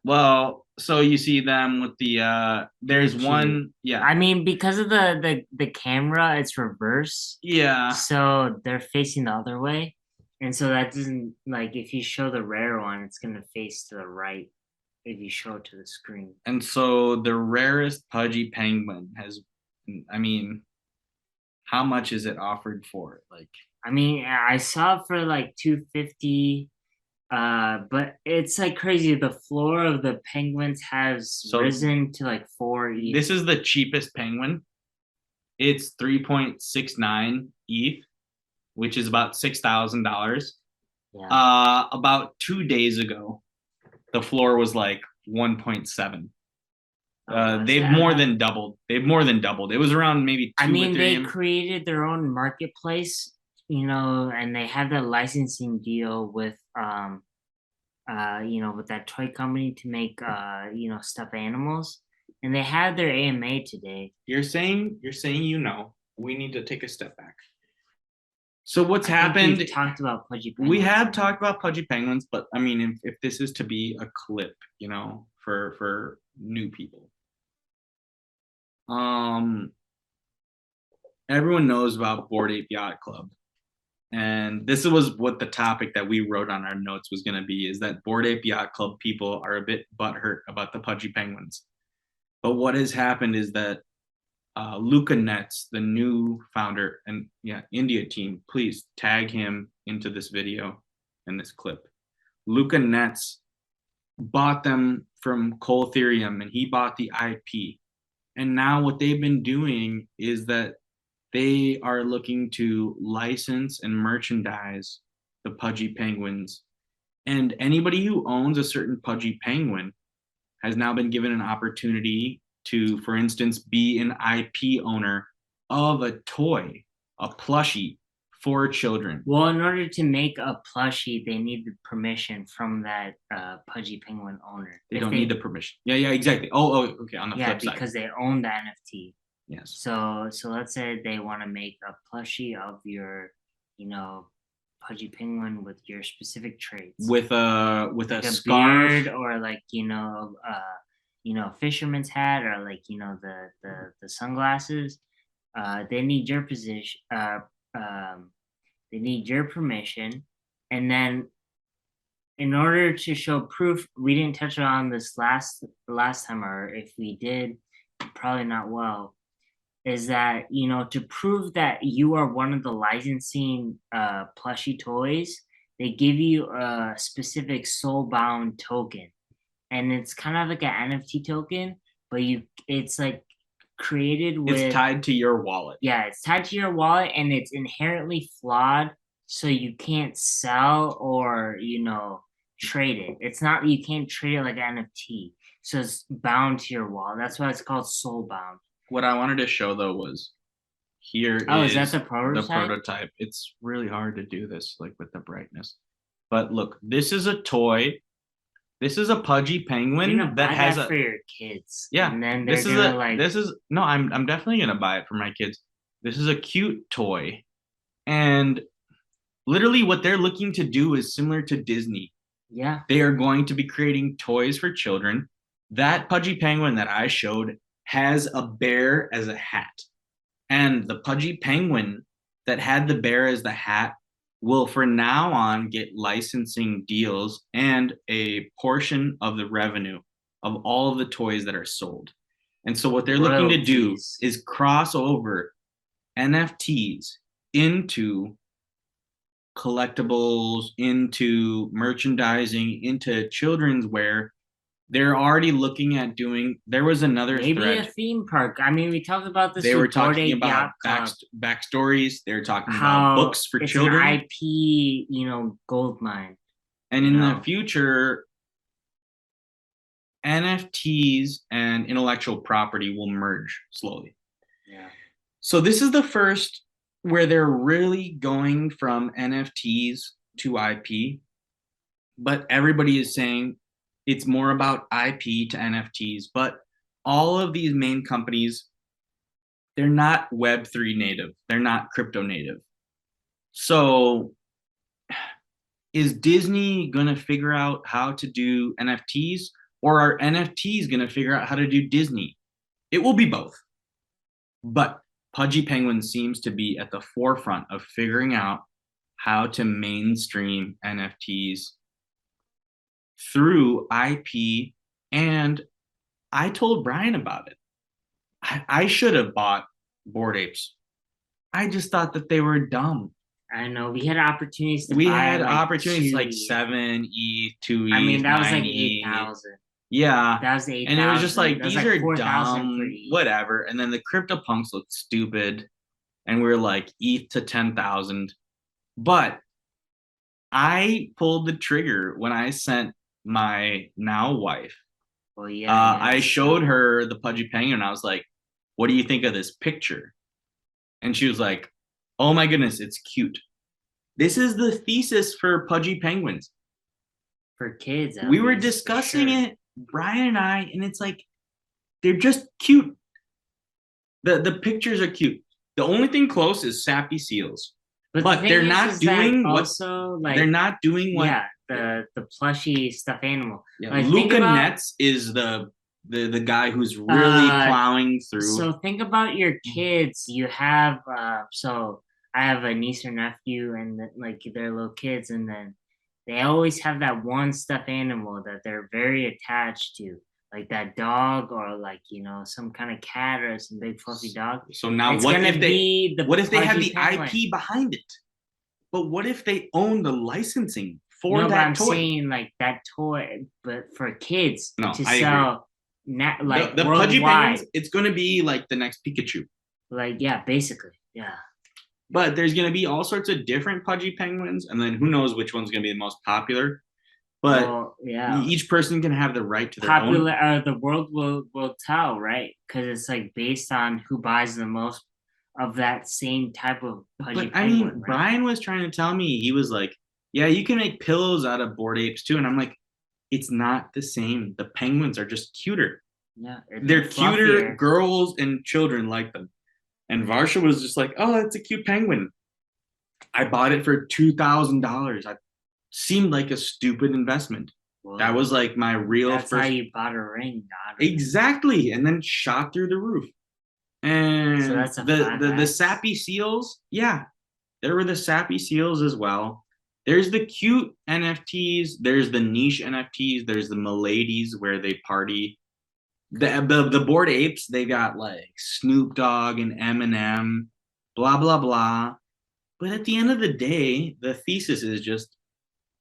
well, so you see them with the there's one. Yeah, I mean, because of the camera, it's reverse. Yeah, so they're facing the other way, and so that doesn't, like, if you show the rare one, it's gonna face to the right if you show it to the screen. And so the rarest Pudgy Penguin has, I mean, how much is it offered for? Like, I mean, I saw it for like 250. But it's like crazy. The floor of the penguins has risen to like 4 ETH. This is the cheapest penguin. It's 3.69 ETH, which is about $6,000. Yeah. About 2 days ago, the floor was like 1.7. They've more than doubled. They've more than doubled. It was around maybe 2 I mean, they Ethereum. created their own marketplace, and they had the licensing deal with with that toy company to make stuffed animals, and they had their AMA today. You're saying we need to take a step back. So what's happened? We've talked about Pudgy Penguins. We have talked about Pudgy Penguins, but I mean, if this is to be a clip, for new people, everyone knows about Bored Ape Yacht Club, and this was what the topic that we wrote on our notes was going to be: is that Bored Ape Yacht Club people are a bit butthurt about the Pudgy Penguins. But what has happened is that Luca Nets, the new founder and India team, please tag him into this video and this clip. Luca Nets bought them from Cole Ethereum, and he bought the IP. And now what they've been doing is that they are looking to license and merchandise the Pudgy Penguins. And anybody who owns a certain Pudgy Penguin has now been given an opportunity to, for instance, be an IP owner of a toy, a plushie for children. Well, in order to make a plushie, they need the permission from that Pudgy Penguin owner. They don't need the permission. Yeah, exactly. Oh, okay. On the flip side, because they own the NFT. Yes. So let's say they want to make a plushie of your, Pudgy Penguin with your specific traits. With a scarf, beard, or a fisherman's hat, or the sunglasses. They need your position. They need your permission, and then in order to show proof, we didn't touch on this last time, or if we did, probably not well. Is that to prove that you are one of the licensing plushie toys, they give you a specific soul-bound token. And it's kind of like an NFT token, but it's like created with... It's tied to your wallet. Yeah, it's tied to your wallet, and it's inherently flawed, so you can't sell or, trade it. It's not, you can't trade it like an NFT. So it's bound to your wallet. That's why it's called soul bound. What I wanted to show, though, was is that the prototype? The prototype. It's really hard to do this, like, with the brightness. But look, this is a toy. This is a Pudgy Penguin that has for your kids. Yeah, and then I'm definitely gonna buy it for my kids. This is a cute toy, and literally what they're looking to do is similar to Disney. Yeah, they are going to be creating toys for children. That Pudgy Penguin that I showed has a bear as a hat, and the Pudgy Penguin that had the bear as the hat will from now on get licensing deals and a portion of the revenue of all of the toys that are sold. And so what they're looking to do is cross over NFTs into collectibles, into merchandising, into children's wear. They're already looking at doing. There was another maybe thread. A theme park. I mean, we talked about this. They were talking about backstories. They were talking about books for children. An IP, gold mine. And in the future, NFTs and intellectual property will merge slowly. Yeah. So this is the first where they're really going from NFTs to IP, but everybody is saying it's more about IP to NFTs. But all of these main companies, they're not Web3 native. They're not crypto native. So is Disney going to figure out how to do NFTs, or are NFTs going to figure out how to do Disney? It will be both. But Pudgy Penguin seems to be at the forefront of figuring out how to mainstream NFTs through IP. And I told Brian about it. I should have bought Bored Apes. I just thought that they were dumb. I know. We had opportunities to buy opportunities like 7 ETH, 2 ETH. I mean, that was like 8,000. Yeah. That was 8,000. And it was just like, these are dumb, whatever. And then the CryptoPunks looked stupid. And we were like, ETH to 10,000. But I pulled the trigger when I sent my now wife Well, yeah, I showed her the Pudgy Penguin. I was like, "What do you think of this picture?" And she was like, "Oh my goodness, it's cute." This is the thesis for Pudgy Penguins. for kids. We were Least, discussing sure. it, Brian and I, and it's like they're just cute. The pictures are cute. The only thing close is sappy seals, but they're not doing what also like they're not doing what. Yeah, the plushy stuffed animal. Yeah, Like Luca Netz is the guy who's really plowing through. So think about your kids. You have so I have a niece or nephew, and like they're little kids, and then they always have that one stuffed animal that they're very attached to, like that dog or like some kind of cat or some big fluffy dog. So now what if they have the IP behind it? But what if they own the licensing for that toy? I'm saying like that toy, but for kids to I sell. The Pudgy Penguins, it's going to be like the next Pikachu. Like, yeah, basically, yeah. But there's going to be all sorts of different Pudgy Penguins, and then who knows which one's going to be the most popular. But each person can have the right to their own. The world will tell, right? Because it's like based on who buys the most of that same type of Pudgy Penguin. I mean, right? Brian was trying to tell me, he was like, yeah, you can make pillows out of Bored Apes too. And I'm like, it's not the same. The penguins are just cuter. Yeah, they're cuter. Girls and children like them. And Varsha was just like, "Oh, it's a cute penguin." I bought it for $2,000. I seemed like a stupid investment. Well, that was like my real. That's how you bought a ring, exactly, and then shot through the roof. And so that's the sappy seals. Yeah, there were the sappy seals as well. There's the cute NFTs. There's the niche NFTs. There's the Miladies where they party. The Bored Apes, they got like Snoop Dogg and Eminem, blah blah blah. But at the end of the day, the thesis is just,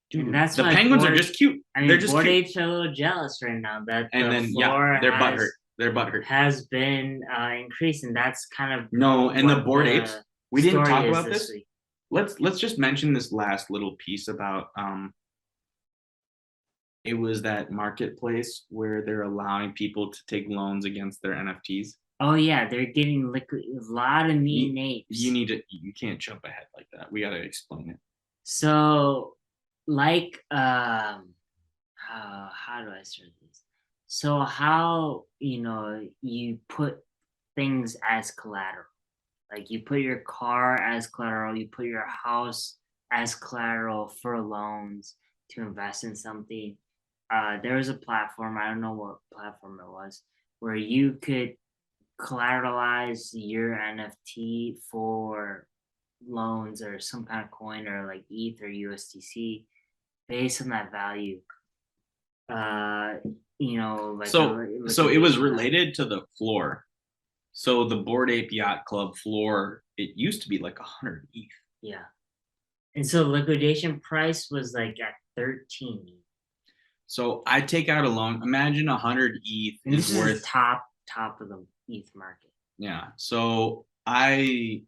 dude, the penguins are just cute. I mean, they're just Bored Apes are a little jealous right now that they're butthurt. Their butthurt has been increasing. That's kind of and the Bored Apes. We didn't talk about this. Let's just mention this last little piece about it was that marketplace where they're allowing people to take loans against their NFTs. Oh yeah, they're getting a lot of mean apes. You can't jump ahead like that. We gotta explain it. So like how do I start this? So how you put things as collateral. Like you put your car as collateral, you put your house as collateral for loans to invest in something. There was a platform, I don't know what platform it was, where you could collateralize your NFT for loans or some kind of coin or like ETH or USDC based on that value. So it was related to the floor. So the Bored Ape Yacht Club floor, it used to be like 100 ETH. Yeah. And so liquidation price was like at 13 ETH. So I take out a loan. Imagine 100 ETH is worth top of the ETH market. Yeah. So I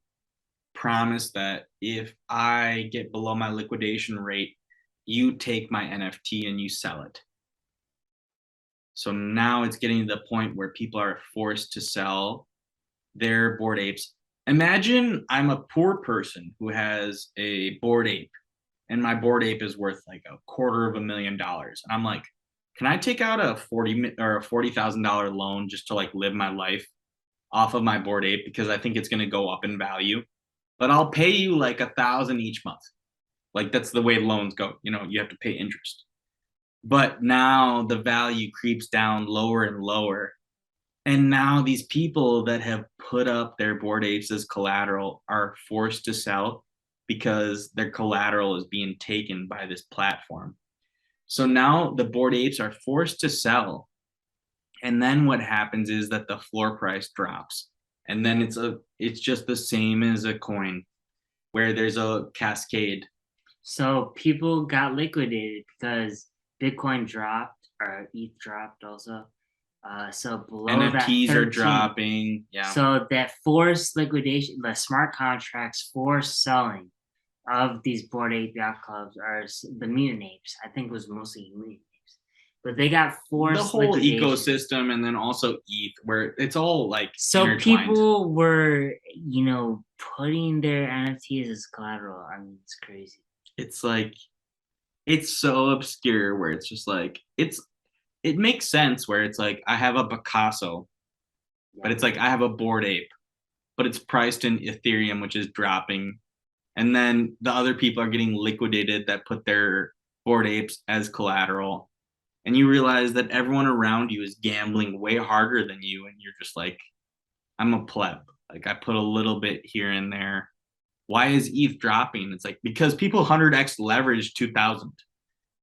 promise that if I get below my liquidation rate, you take my NFT and you sell it. So now it's getting to the point where people are forced to sell their Bored Apes. Imagine I'm a poor person who has a Bored Ape and my Bored Ape is worth like $250,000. And I'm like, can I take out a $40,000 loan just to like live my life off of my Bored Ape because I think it's going to go up in value, but I'll pay you like $1,000 each month. Like that's the way loans go. You have to pay interest. But now the value creeps down lower and lower. And now these people that have put up their Bored Apes as collateral are forced to sell because their collateral is being taken by this platform. So now the Bored Apes are forced to sell. And then what happens is that the floor price drops. And then it's just the same as a coin where there's a cascade. So people got liquidated because Bitcoin dropped or ETH dropped also. So below NFTs that 13, are dropping. Yeah. So that forced liquidation, the smart contracts forced selling of these Bored Ape Yacht Clubs are the mutant apes. I think it was mostly mutant apes. But they got the forced whole liquidation. ecosystem, and then also ETH, where it's all like So intertwined. people were, putting their NFTs as collateral. I mean, it's crazy. It's like it's so obscure where it's just like it makes sense where it's like I have a Picasso, but it's like I have a Bored Ape, but it's priced in Ethereum, which is dropping. And then the other people are getting liquidated that put their Bored Apes as collateral. And you realize that everyone around you is gambling way harder than you. And you're just like, I'm a pleb. Like I put a little bit here and there. Why is ETH dropping? It's like because people 100x leveraged 2000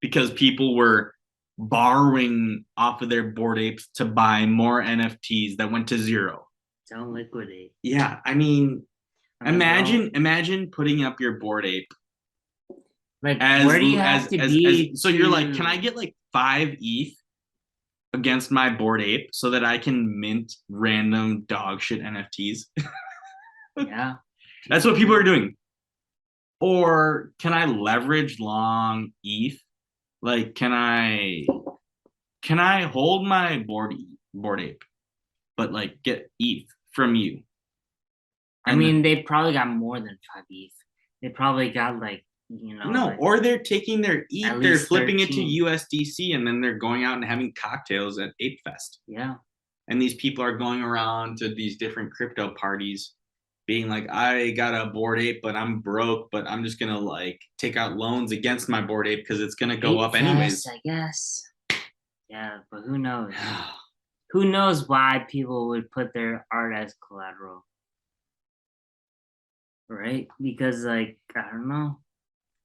because people were borrowing off of their Bored Apes to buy more NFTs that went to zero. Don't liquidate. Yeah, I mean, imagine putting up your Bored Ape. Like, where do you have to be? So you're like, can I get like 5 ETH against my Bored Ape so that I can mint random dog shit NFTs? Yeah. That's what people are doing. Or can I leverage long ETH? Like, can I hold my Bored Ape, but like get ETH from you? I mean, they probably got more than 5 ETH. They probably got no, like, or they're taking their ETH, they're flipping 13. it to USDC, and then they're going out and having cocktails at Ape Fest. Yeah. And these people are going around to these different crypto parties being like, I got a Bored Ape, but I'm broke, but I'm just gonna like take out loans against my Bored Ape because it's gonna go up anyways. I guess. Yeah, but who knows? Who knows why people would put their art as collateral? Right? Because I don't know.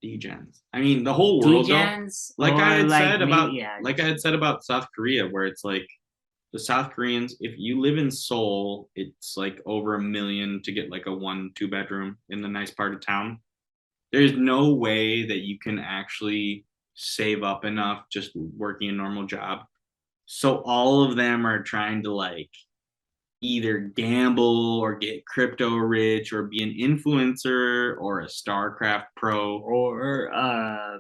Degens. I mean, the whole world. Degens, like I had said about South Korea, where it's like the South Koreans, if you live in Seoul, it's like over $1 million to get like a 1-2 bedroom in the nice part of town. There's no way that you can actually save up enough just working a normal job. So all of them are trying to like either gamble or get crypto rich or be an influencer or a StarCraft pro or a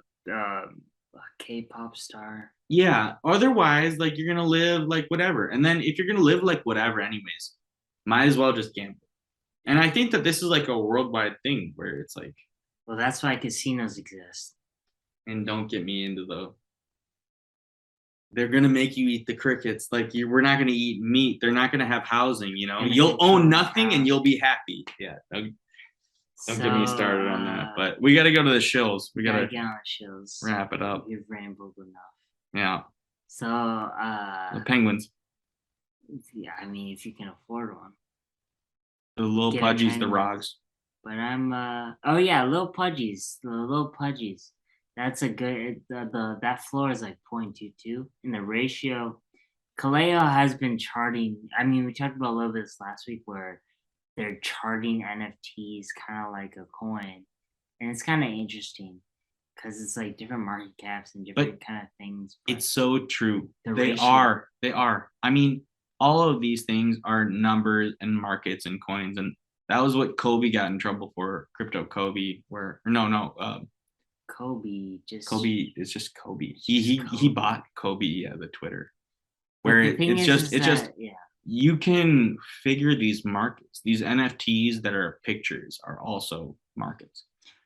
K-pop star. Yeah. Otherwise, like you're gonna live like whatever. And then if you're gonna live like whatever anyways, might as well just gamble. And I think that this is like a worldwide thing where it's like, well, that's why casinos exist. And don't get me into they're gonna make you eat the crickets. Like we're not gonna eat meat. They're not gonna have housing. You'll own nothing and you'll be happy. Yeah. Don't get me started on that. But we got to go to the shills. We got to get on the shills. Wrap it up. You've rambled enough. Yeah. So the Penguins. Yeah, I mean, if you can afford one. The little Pudgies, the Rogs. But I'm little Pudgies. The little Pudgies. That's a good that floor is like 0.22 in the ratio. Kaleo has been charting. I mean, we talked about a little bit this last week where they're charting NFTs kind of like a coin, and it's kind of interesting because it's like different market caps and different kind of things. It's so true. They are. I mean, all of these things are numbers and markets and coins, and that was what Kobe got in trouble for. Crypto Kobe, Kobe is just Kobe. He bought Kobe, the Twitter, where it's just you can figure these markets. These NFTs that are pictures are also markets.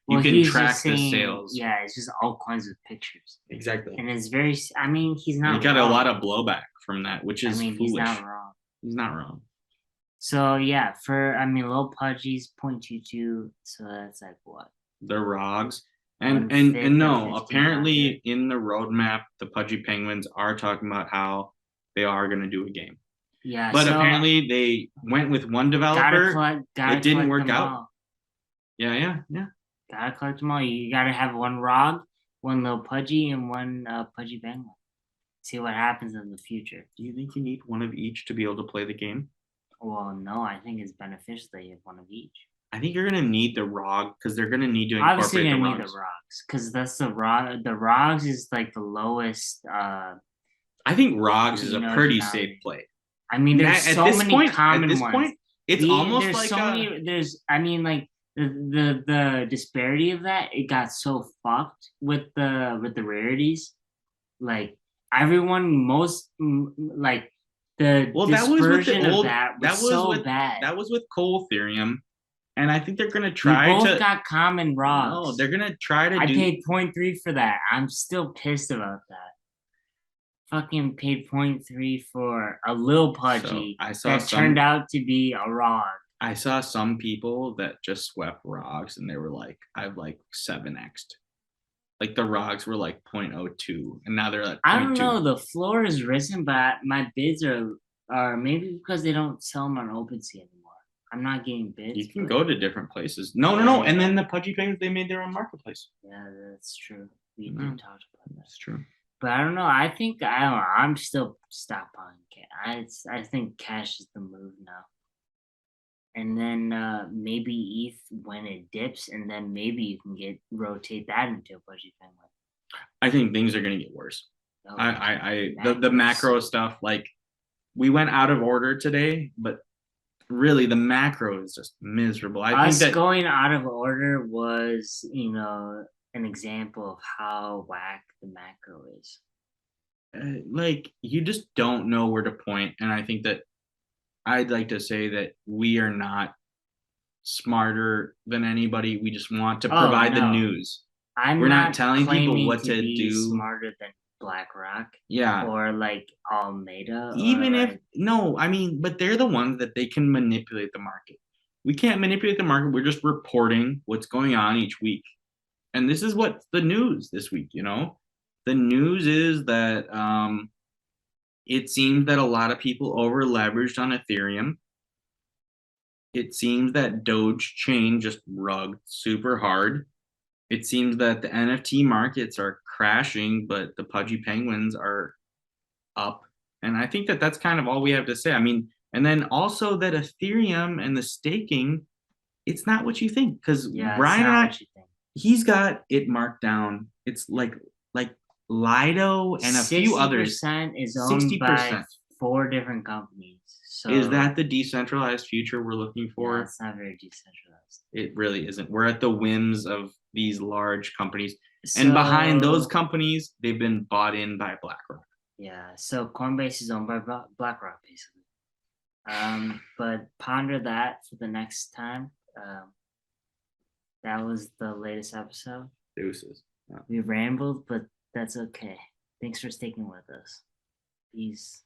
You can track the sales. Yeah, it's just all kinds of pictures. Exactly. And it's very. I mean, he's not. He got a lot of blowback from that, which is foolish. He's not wrong. He's not wrong. So yeah, Lil Pudgy's 0.22. So that's like what? The Rogs. And no, apparently in the roadmap, the Pudgy Penguins are talking about how they are going to do a game. Yeah, but apparently they went with one developer. It didn't work out. All. Yeah. Gotta collect them all. You gotta have one Rog, one Lil Pudgy, and one Pudgy Penguin. See what happens in the future. Do you think you need one of each to be able to play the game? Well, no, I think it's beneficial that you have one of each. I think you're gonna need the ROG because they're gonna need to incorporate obviously the ROGs. Need the ROGs because that's the ROG. The ROGs is like the lowest. I think ROGs is a pretty safe play. I mean, there's so many common ones. At this point, it's almost there's like so many. There's, I mean, like the disparity of that. It got so fucked with the rarities. Like, most like the dispersion of that was so bad. That was with Cold Ethereum, and I think they're gonna We try both to. got common ROGs. No, they're gonna try to. I do. paid 0.3 for that. I'm still pissed about that. Fucking paid 0.3 for a little Pudgy that turned out to be a ROG. I saw some people that just swept ROGs, and they were like, "I've like 7x'd." Like the ROGs were like 0.02, and now they're at 0.2. I don't know. The floor has risen, but my bids are maybe because they don't sell them on OpenSea anymore. I'm not getting bids. You can go to different places. No. And then the Pudgy Penguins, they made their own marketplace. Yeah, that's true. We did talk about that. That's true. But I don't know. I think I'm still stockpiling cash. I think cash is the move now. And then maybe ETH when it dips, and then maybe you can rotate that into a Pudgy Penguin. I think things are gonna get worse. The macro stuff, like we went out of order today, but really the macro is just miserable. I think that going out of order was, an example of how whack the macro is. Like you just don't know where to point, and I think that I'd like to say that we are not smarter than anybody. We just want to provide the news. We're not telling people what to do. Smarter than BlackRock, yeah, or like Alameda. Even if but they're the ones that they can manipulate the market. We can't manipulate the market. We're just reporting what's going on each week, and this is what's the news this week. The news is that it seems that a lot of people over leveraged on Ethereum. It seems that Doge chain just rugged super hard. It seems that the NFT markets are crashing, but the Pudgy Penguins are up. And I think that that's kind of all we have to say. And then also that Ethereum and the staking, it's not what you think. Because Brian and I, he's got it marked down. It's like Lido and a few others. 60% is owned by 4 different companies. So is that the decentralized future we're looking for? Yeah, it's not very decentralized. It really isn't. We're at the whims of these large companies. And behind those companies, they've been bought in by BlackRock. Yeah, so Coinbase is owned by BlackRock, basically. But ponder that for the next time. That was the latest episode. Deuces. We rambled, but that's okay. Thanks for sticking with us. Peace.